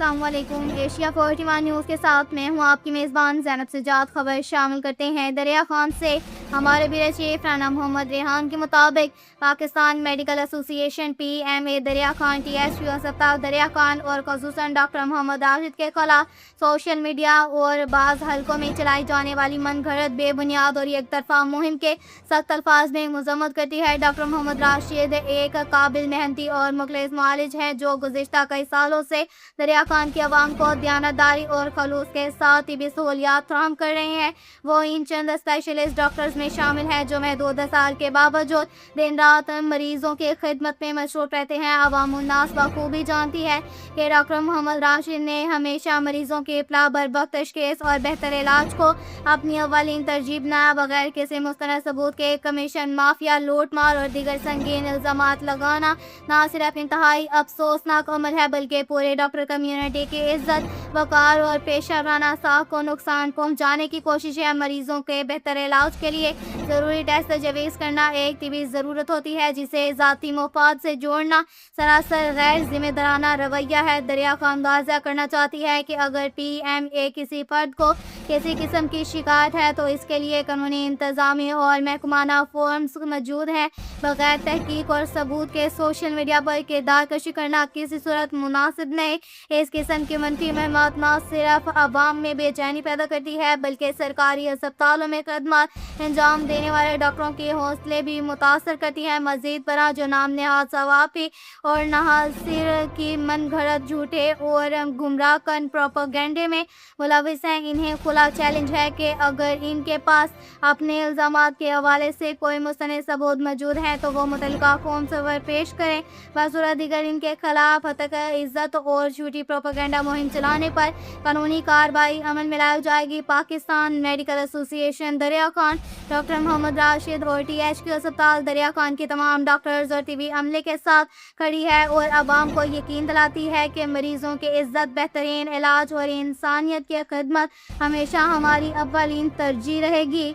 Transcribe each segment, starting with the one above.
अस्सलाम वालेकुम। Asia 41 news के साथ मैं हूं आपकी मेज़बान ज़ैनब सजाद। खबर शामिल करते हैं। दरिया खान से हमारे ब्यूरो चीफ राना मोहम्मद रेहान के मुताबिक पाकिस्तान मेडिकल एसोसिएशन PMA दरिया खान, TSU अस्पताल दरिया खान और खसूसन डॉक्टर मोहम्मद राशिद के खिलाफ सोशल मीडिया और बाज़ हलकों में चलाई जाने वाली मन घड़त, बेबुनियाद और एक तरफा मुहिम के सख्त अल्फाज में मजम्मत करती है। डॉक्टर मोहम्मद राशिद एक काबिल, मेहनती और मुखलिस मुआलिज हैं जो गुज़िश्ता कई सालों से दरिया खान की आवाम को दयानतदारी और खलूस के साथ तिबी सहूलियात फराहम कर रहे हैं। वो इन चंद स्पेशलिस्ट डॉक्टर्स में शामिल हैं जो महदूद साल के बावजूद दिन रात मरीजों की खिदमत में मशरूफ रहते हैं। अवामुन्नास बखूबी जानती है कि डॉक्टर मोहम्मद राशिद ने हमेशा मरीजों के इत्तला, बरवक्त तशखीस और बेहतर इलाज को अपनी अव्वलीन तरजीह बनाया। बगैर किसी मुस्तनद सबूत के कमीशन माफिया, लूट मार और दीगर संगीन इल्जामात लगाना न सिर्फ इंतहाई अफसोसनाक अमल है बल्कि पूरे डॉक्टर कम्युनिटी की इज्जत, वकार और पेशेवराना साख को नुकसान पहुंचाने की कोशिश है। मरीजों के बेहतर इलाज के लिए ज़रूरी टेस्ट तजवीज़ करना एक तिबी ज़रूरत होती है जिसे ज़ाती मुफाद से जोड़ना सरासर गैर जिम्मेदाराना रवैया है। दरिया खान वाज़ा करना चाहती है कि अगर PMA किसी फर्द को किसी किस्म की शिकायत है तो इसके लिए कानूनी, इंतजामी और महकमाना फॉर्म्स मौजूद हैं। बगैर तहकीक और सबूत के सोशल मीडिया पर किरदार कशी करना किसी सूरत मुनासिब नहीं। इस किस्म की मनफी महमात न सिर्फ आवाम में बेचैनी पैदा करती है बल्कि सरकारी अस्पतालों में खदमात अंजाम देने वाले डॉक्टरों के हौसले भी मुतासर करती है। मजीद बरा जो नाम नेहाद सवाफी और नहासिर की मन घड़त, झूठे और गुमराह कन प्रोपेगेंडे में मुलविस हैं, इन्हें खुला चैलेंज है कि अगर इनके पास अपने इल्जामात के हवाले से कोई मुस्तनद सबूत मौजूद हैं तो वो मुतल्लिका फॉर्म से पेश करें। बसूरत दीगर इनके खिलाफ हतक इज्जत और झूठी प्रोपेगेंडा मुहिम चलाने पर कानूनी कार्रवाई अमल में लाई जाएगी। पाकिस्तान मेडिकल एसोसिएशन दरिया खान, डॉक्टर मोहम्मद राशिद और THQ अस्पताल दरिया खान के तमाम डॉक्टर्स और तिबी अमले के साथ खड़ी है और आवाम को यकीन दिलाती है कि मरीजों की इज्जत, बेहतरीन इलाज और इंसानियत की खिदमत हमेशा हमारी अव्वलीन तरजीह रहेगी।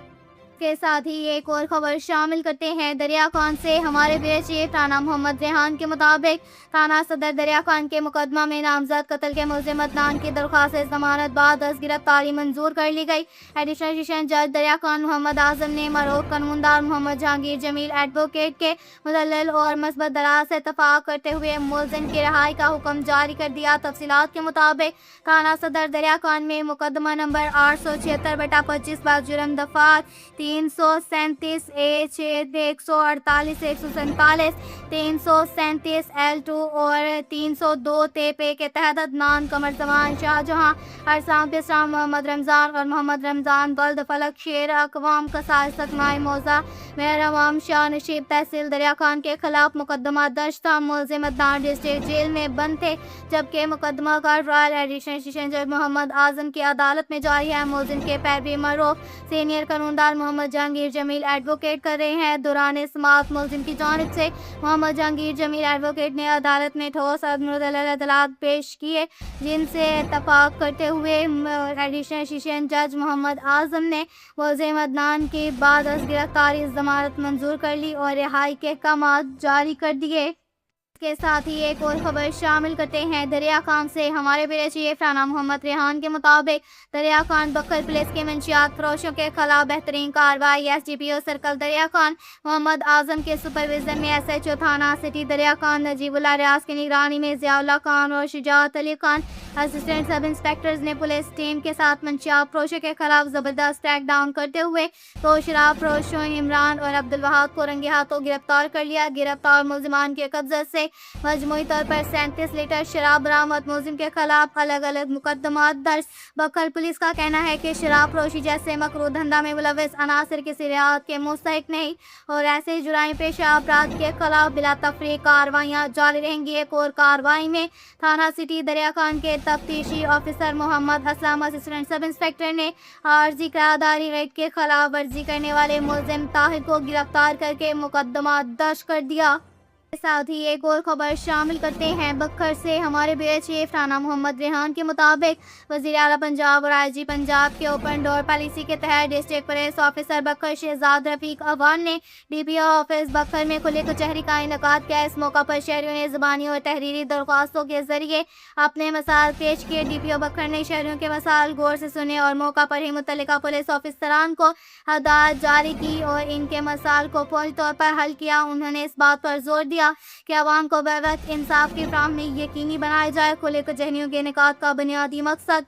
के साथ ही एक और खबर शामिल करते हैं। दरिया खान से हमारे ब्यूरो चीफ राना मोहम्मद रेहान के मुताबिक थाना सदर दरिया खान के मुकदमा में नामजद कत्ल के मुलजिम अदनान की दरख्वास्त जमानत बाद 10 गिरफ्तारी मंजूर कर ली गई। एडिशनल सेशन जज दरिया खान मोहम्मद आजम ने मरोक कानूनदार मोहम्मद जहांगीर जमील एडवोकेट के मुदल्लल और मस्बत दराज से इत्तफाक करते हुए मुलजिम की रिहाई का हुक्म जारी कर दिया। तफसीलात के मुताबिक थाना सदर दरिया खान में मुकदमा नंबर 876/25 बाग जुर्म दफात 337 A6 148 147 337 L2 और 302 TP के तहत अदनान, कमर जमान, शाहजहां, अरसाम पिस्राम, मोहम्मद रमज़ान और मोहम्मद रमज़ान बल्द फलक शेर अकवाम कसार सकमाई मौजा मेहरवाम शाह नशीब तहसील दरिया खान के खिलाफ मुकदमा दर्ज था। मुलजिम अदनान डिस्ट्रिक्ट जेल में बंद थे जबकि मुकदमा का ट्रायल एडिशनल सेशन जज मोहम्मद आजम की अदालत में जारी है। मुलजिम के पैरवी मरोफ सीनियर कानूनदार मोहम्मद जहांगीर जमील एडवोकेट कर रहे हैं। दौरान समाअत मुलजिम की जानिब से मोहम्मद जहांगीर जमील एडवोकेट ने अदालत में ठोस दलालात पेश किए जिनसे इत्तफाक करते हुए एडिशनल सेशन जज मोहम्मद आजम ने मुलजिम अदनान की बाद 10 गिरफ्तारी जमानत मंजूर कर ली और रिहाई के अहकाम जारी कर दिए। के साथ ही एक और खबर शामिल करते हैं। दरिया खान से हमारे ब्यूरो चीफ राना मोहम्मद रेहान के मुताबिक दरिया खान बक्खल पुलिस के मंशियात फरोशों के खिलाफ बेहतरीन कार्रवाई। SDPO सर्कल दरिया खान मोहम्मद आजम के सुपरविजन में SHO थाना सिटी दरिया खान नजीबुल्लाह रियाज की निगरानी में ज़ियाउल्लाह खान और Shujaat Ali Khan assistant sub inspectors ने पुलिस टीम के साथ मंशियात फरोशों के खिलाफ जबरदस्त क्रैक डाउन करते हुए दो शराब फरोशों इमरान और अब्दुल वहाब को रंगे हाथों गिरफ्तार कर लिया। गिरफ्तार मुलजिमान के कब्जे से मजमूई तौर पर 37 लीटर शराब बरामद। मुलजिम के खिलाफ अलग अलग मुकदमात दर्ज। बक्खल पुलिस का कहना है कि शराब फरोशी जैसे मकरूह धंधा में मुलविस अनासर किसी रियायत के मुस्तहिक नहीं और ऐसे जुराइम पेशा अपराध के खिलाफ बिला तफरीक कार्रवाइयाँ जारी रहेंगी। एक और कार्रवाई में थाना सिटी दरिया खान के तफ्तीशी officer Mohammad Aslam assistant sub inspector ने आर्जी करारदारी रेट के खिलाफ वर्जी करने वाले मुलजिम ताहिर को गिरफ्तार करके मुकदमा दर्ज कर दिया। ساتھ ہی ایک اور خبر شامل کرتے ہیں بکھر سے۔ ہمارے بیورو چیف رانا محمد ریحان کے مطابق وزیر اعلیٰ پنجاب اور آئی جی پنجاب کے اوپن ڈور پالیسی کے تحت ڈسٹرکٹ پولیس آفیسر بکھر شہزاد رفیق عوان نے ڈی پی او آفس بکھر میں کھلی کچہری کا انعقاد کیا۔ اس موقع پر شہریوں نے زبانی اور تحریری درخواستوں کے ذریعے اپنے مسائل پیش کیے۔ ڈی پی او بکھر نے شہریوں کے مسائل غور سے سنے اور موقع پر ہی متعلقہ پولیس آفیسران کو ہدایات جاری کی اور ان کے مسائل کو فوری طور پر حل کیا۔ انہوں نے اس بات پر زور دیا کہ عوام کو بروقت انصاف کی فراہمی یقینی بنایا جائے۔ کھلے کچہریوں کے انعقاد کا بنیادی مقصد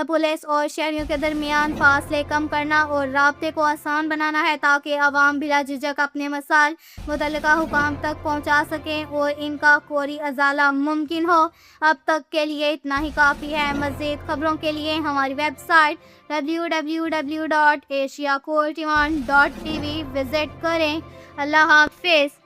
پولیس اور شہریوں کے درمیان فاصلے کم کرنا اور رابطے کو آسان بنانا ہے تاکہ عوام بلا جھجک اپنے مسائل متعلقہ حکام تک پہنچا سکیں اور ان کا فوری ازالہ ممکن ہو۔ اب تک کے لیے اتنا ہی کافی ہے۔ مزید خبروں کے لیے ہماری ویب سائٹ www.asiacourt1.tv وزٹ کریں۔ اللہ حافظ۔